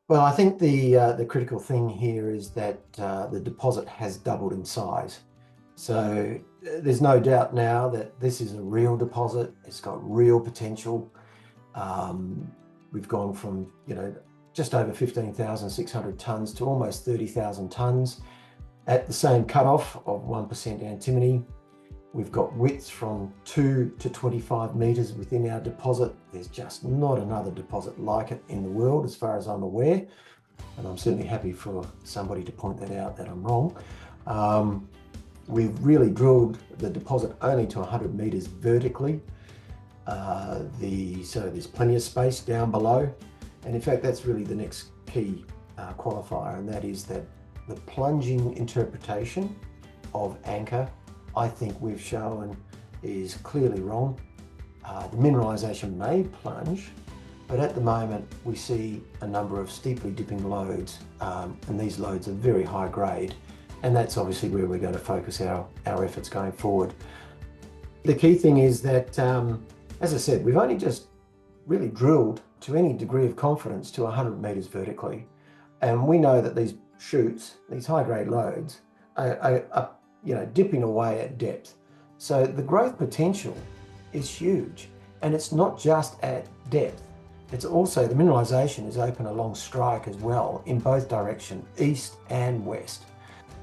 Well, I think the critical thing here is that the deposit has doubled in size. So there's no doubt now that this is a real deposit. It's got real potential. Um, we've gone from, just over 15,600 tonnes to almost 30,000 tonnes at the same cutoff of 1% antimony. We've got widths from 2 to 25 metres within our deposit. There's just not another deposit like it in the world, as far as I'm aware. And I'm certainly happy for somebody to point that out that I'm wrong. We've really drilled the deposit only to 100 metres vertically. So there's plenty of space down below. And in fact, that's really the next key qualifier, and that is that the plunging interpretation of anchor, I think we've shown, is clearly wrong. The mineralisation may plunge, but at the moment we see a number of steeply dipping lodes, and these lodes are very high grade, and that's obviously where we're going to focus our efforts going forward. The key thing is that, as I said, we've only just really drilled to any degree of confidence to 100 metres vertically, and we know that these shoots, these high grade lodes, are dipping away at depth. So the growth potential is huge, and it's not just at depth. It's also, the mineralisation is open along strike as well, in both directions, east and west.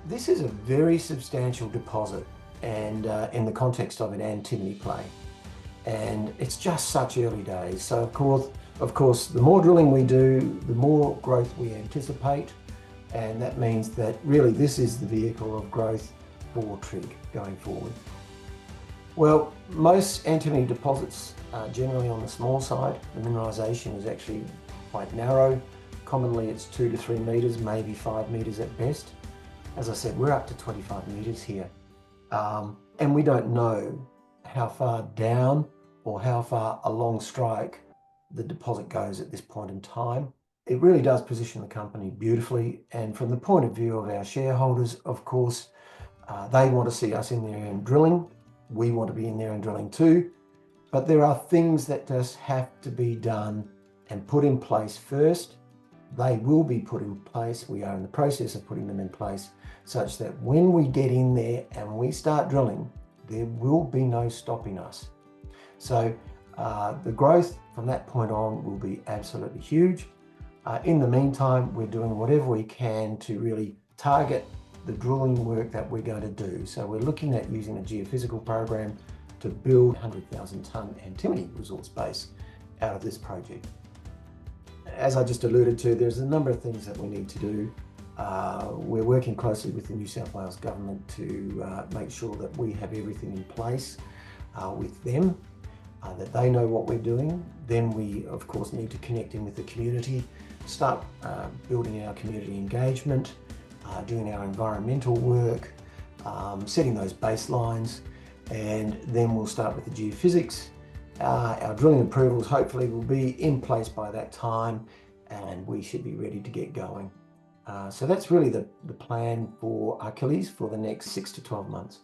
This is a very substantial deposit, and in the context of an antimony play. And it's just such early days. So of course, the more drilling we do, the more growth we anticipate. And that means that really this is the vehicle of growth for Trigg going forward. Well, most antimony deposits are generally on the small side. The mineralisation is actually quite narrow. Commonly it's 2 to 3 metres, maybe 5 metres at best. As I said, we're up to 25 metres here. And we don't know how far down or how far along strike the deposit goes at this point in time. It really does position the company beautifully. And from the point of view of our shareholders, of course, they want to see us in there and drilling. We want to be in there and drilling too. But there are things that just have to be done and put in place first. They will be put in place. We are in the process of putting them in place such that when we get in there and we start drilling, there will be no stopping us. So the growth from that point on will be absolutely huge. In the meantime, we're doing whatever we can to really target the drilling work that we're going to do. So we're looking at using a geophysical program to build 100,000 tonne antimony resource base out of this project. As I just alluded to, there's a number of things that we need to do. We're working closely with the New South Wales government to make sure that we have everything in place with them, that they know what we're doing. Then we, of course, need to connect in with the community, start building our community engagement, doing our environmental work, setting those baselines, and then we'll start with the geophysics. Our drilling approvals hopefully will be in place by that time, and we should be ready to get going. So that's really the plan for Achilles for the next 6 to 12 months.